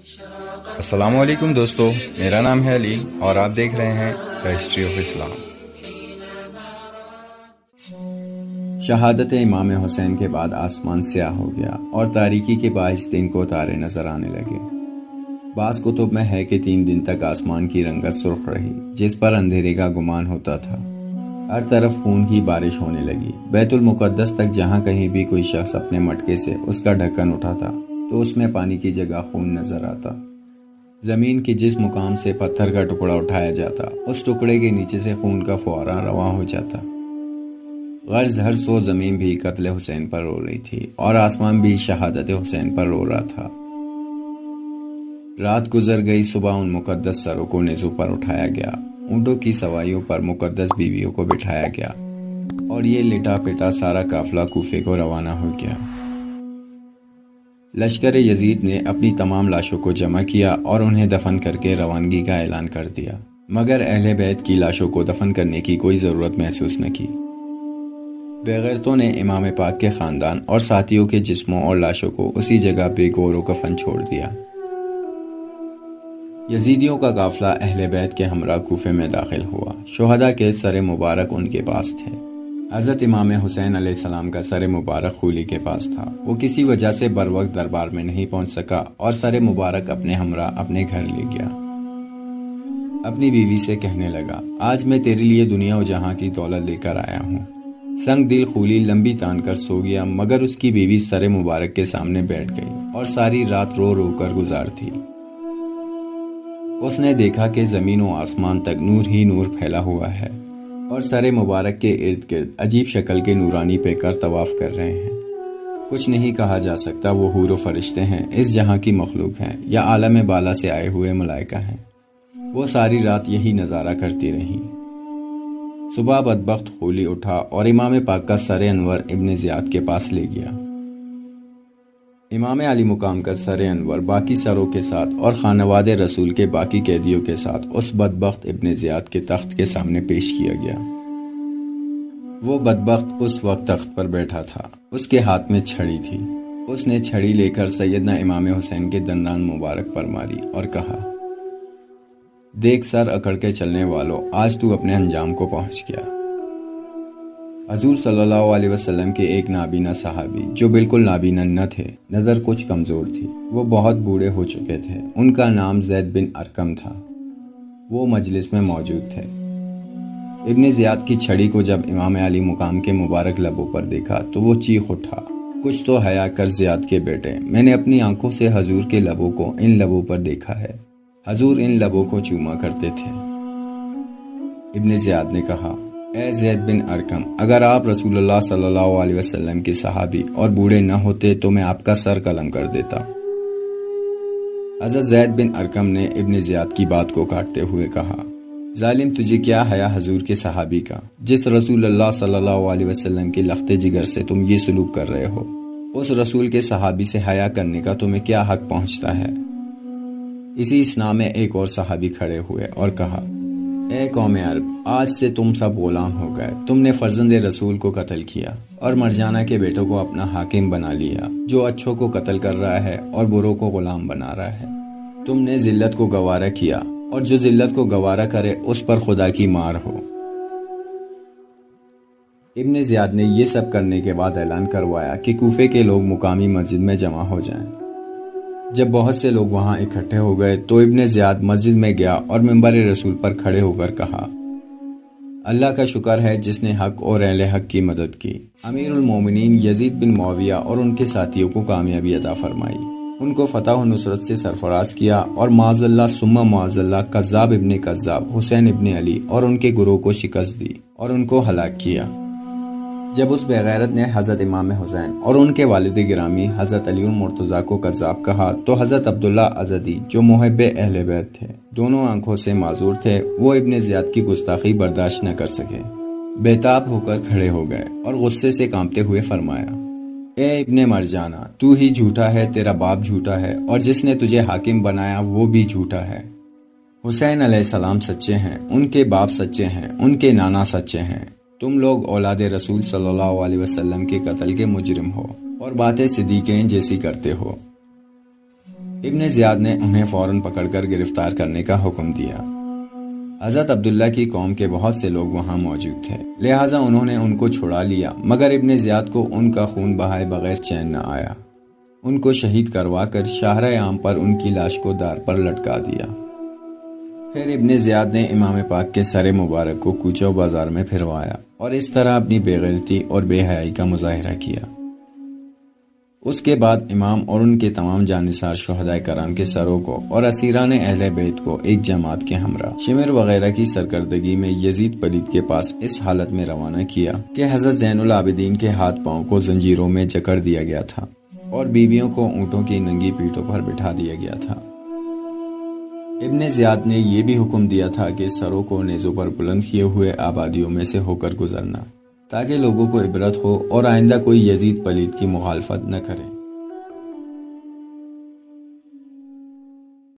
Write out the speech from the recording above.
السلام علیکم دوستو، میرا نام ہے علی اور آپ دیکھ رہے ہیں دا ہسٹری آف اسلام۔ شہادت امام حسین کے بعد آسمان سیاہ ہو گیا اور تاریکی کے باعث دن کو تارے نظر آنے لگے۔ بعض کتب میں ہے کہ 3 دن تک آسمان کی رنگت سرخ رہی، جس پر اندھیرے کا گمان ہوتا تھا۔ ہر طرف خون کی بارش ہونے لگی۔ بیت المقدس تک جہاں کہیں بھی کوئی شخص اپنے مٹکے سے اس کا ڈھکن اٹھاتا تو اس میں پانی کی جگہ خون نظر آتا۔ زمین کے جس مقام سے پتھر کا ٹکڑا اٹھایا جاتا، اس ٹکڑے کے نیچے سے خون کا فوارہ رواں ہو جاتا۔ غرض ہر سو زمین بھی قتل حسین پر رو رہی تھی اور آسمان بھی شہادت حسین پر رو رہا تھا۔ رات گزر گئی، صبح ان مقدس سروں کو نیزوں پر اٹھایا گیا، اونٹوں کی سوائیوں پر مقدس بیویوں کو بٹھایا گیا اور یہ لٹا پٹا سارا قافلہ کوفے کو روانہ ہو گیا۔ لشکر یزید نے اپنی تمام لاشوں کو جمع کیا اور انہیں دفن کر کے روانگی کا اعلان کر دیا، مگر اہل بیت کی لاشوں کو دفن کرنے کی کوئی ضرورت محسوس نہ کی۔ بےغیرتوں نے امام پاک کے خاندان اور ساتھیوں کے جسموں اور لاشوں کو اسی جگہ بے گور و کفن چھوڑ دیا۔ یزیدیوں کا قافلہ اہل بیت کے ہمراہ کوفے میں داخل ہوا۔ شہداء کے سر مبارک ان کے پاس تھے۔ حضرت امام حسین علیہ السلام کا سر مبارک خولی کے پاس تھا۔ وہ کسی وجہ سے بروقت دربار میں نہیں پہنچ سکا اور سر مبارک اپنے ہمراہ اپنے گھر لے گیا۔ اپنی بیوی سے کہنے لگا، آج میں تیرے لیے دنیا و جہاں کی دولت لے کر آیا ہوں۔ سنگ دل خولی لمبی تان کر سو گیا، مگر اس کی بیوی سر مبارک کے سامنے بیٹھ گئی اور ساری رات رو رو کر گزارتی۔ اس نے دیکھا کہ زمین و آسمان تک نور ہی نور پھیلا ہوا ہے اور سر مبارک کے ارد گرد عجیب شکل کے نورانی پیکر طواف کر رہے ہیں۔ کچھ نہیں کہا جا سکتا وہ حور و فرشتے ہیں، اس جہاں کی مخلوق ہیں یا عالم بالا سے آئے ہوئے ملائکہ ہیں۔ وہ ساری رات یہی نظارہ کرتی رہیں۔ صبح بدبخت خولی اٹھا اور امام پاک کا سر انور ابن زیاد کے پاس لے گیا۔ امام علی مقام کا سر انور باقی سروں کے ساتھ اور خانواد رسول کے باقی قیدیوں کے ساتھ اس بدبخت ابن زیاد کے تخت کے سامنے پیش کیا گیا۔ وہ بدبخت اس وقت تخت پر بیٹھا تھا، اس کے ہاتھ میں چھڑی تھی۔ اس نے چھڑی لے کر سیدنا امام حسین کے دندان مبارک پر ماری اور کہا، دیکھ سر اکڑ کے چلنے والوں، آج تو اپنے انجام کو پہنچ گیا۔ حضور صلی اللہ علیہ وسلم کے ایک نابینا صحابی جو بالکل نابینا نہ تھے، نظر کچھ کمزور تھی، وہ بہت بوڑھے ہو چکے تھے، ان کا نام زید بن ارقم تھا۔ وہ مجلس میں موجود تھے۔ ابن زیاد کی چھڑی کو جب امام علی مقام کے مبارک لبوں پر دیکھا تو وہ چیخ اٹھا، کچھ تو حیا کر زیاد کے بیٹے، میں نے اپنی آنکھوں سے حضور کے لبوں کو ان لبوں پر دیکھا ہے۔ حضور ان لبوں کو چوما کرتے تھے۔ ابن زیاد نے کہا، اے زید بن ارقم، اگر آپ رسول اللہ صلی اللہ علیہ وسلم کے صحابی اور بوڑھے نہ ہوتے تو میں آپ کا سر قلم کر دیتا۔ حضرت زید بن ارقم نے ابن زیاد کی بات کو کاٹتے ہوئے کہا، ظالم، تجھے کیا حیا حضور کے صحابی کا، جس رسول اللہ صلی اللہ علیہ وسلم کے لخت جگر سے تم یہ سلوک کر رہے ہو، اس رسول کے صحابی سے حیا کرنے کا تمہیں کیا حق پہنچتا ہے؟ اسی اسنا میں ایک اور صحابی کھڑے ہوئے اور کہا، اے قوم عرب، آج سے تم سب غلام ہو گئے۔ تم نے فرزند رسول کو قتل کیا اور مرجانہ کے بیٹوں کو اپنا حاکم بنا لیا، جو اچھوں کو قتل کر رہا ہے اور بروں کو غلام بنا رہا ہے۔ تم نے ذلت کو گوارا کیا اور جو ذلت کو گوارا کرے اس پر خدا کی مار ہو۔ ابن زیاد نے یہ سب کرنے کے بعد اعلان کروایا کہ کوفے کے لوگ مقامی مسجد میں جمع ہو جائیں۔ جب بہت سے لوگ وہاں اکٹھے ہو گئے تو ابن زیاد مسجد میں گیا اور منبر رسول پر کھڑے ہو کر کہا، اللہ کا شکر ہے جس نے حق اور اہل حق کی مدد کی۔ امیر المومنین یزید بن معاویہ اور ان کے ساتھیوں کو کامیابی عطا فرمائی، ان کو فتح و نصرت سے سرفراز کیا اور معاذ اللہ ثم معاذ اللہ کذاب ابن کذاب حسین ابن علی اور ان کے گروہ کو شکست دی اور ان کو ہلاک کیا۔ جب اس بےغیرت نے حضرت امام حسین اور ان کے والد گرامی حضرت علی المرتضیٰ کو کذاب کہا تو حضرت عبداللہ ازدی جو محب اہل بیت تھے، دونوں آنکھوں سے معذور تھے، وہ ابن زیاد کی گستاخی برداشت نہ کر سکے، بےتاب ہو کر کھڑے ہو گئے اور غصے سے کانپتے ہوئے فرمایا، اے ابن مرجانہ، تو ہی جھوٹا ہے، تیرا باپ جھوٹا ہے اور جس نے تجھے حاکم بنایا وہ بھی جھوٹا ہے۔ حسین علیہ السلام سچے ہیں، ان کے باپ سچے ہیں، ان کے نانا سچے ہیں، تم لوگ اولاد رسول صلی اللہ علیہ وسلم کے قتل کے مجرم ہو اور باتیں صدیقین جیسی کرتے ہو۔ ابن زیاد نے انہیں فوراً پکڑ کر گرفتار کرنے کا حکم دیا۔ حضرت عبداللہ کی قوم کے بہت سے لوگ وہاں موجود تھے، لہٰذا انہوں نے ان کو چھڑا لیا، مگر ابن زیاد کو ان کا خون بہائے بغیر چین نہ آیا۔ ان کو شہید کروا کر شاہراہ عام پر ان کی لاش کو دار پر لٹکا دیا۔ پھر ابن زیاد نے امام پاک کے سر مبارک کو کوچہ و بازار میں پھروایا اور اس طرح اپنی بے غیرتی اور بے حیائی کا مظاہرہ کیا۔ اس کے بعد امام اور ان کے تمام جانثار شہداء کرام کے سروں کو اور اسیران اہل بیت کو ایک جماعت کے ہمراہ شمر وغیرہ کی سرکردگی میں یزید پلید کے پاس اس حالت میں روانہ کیا کہ حضرت زین العابدین کے ہاتھ پاؤں کو زنجیروں میں جکڑ دیا گیا تھا اور بیویوں کو اونٹوں کی ننگی پیٹھوں پر بٹھا دیا گیا تھا۔ ابن زیاد نے یہ بھی حکم دیا تھا کہ سروں کو نیزوں پر بلند کیے ہوئے آبادیوں میں سے ہو کر گزرنا، تاکہ لوگوں کو عبرت ہو اور آئندہ کوئی یزید پلید کی مخالفت نہ کرے۔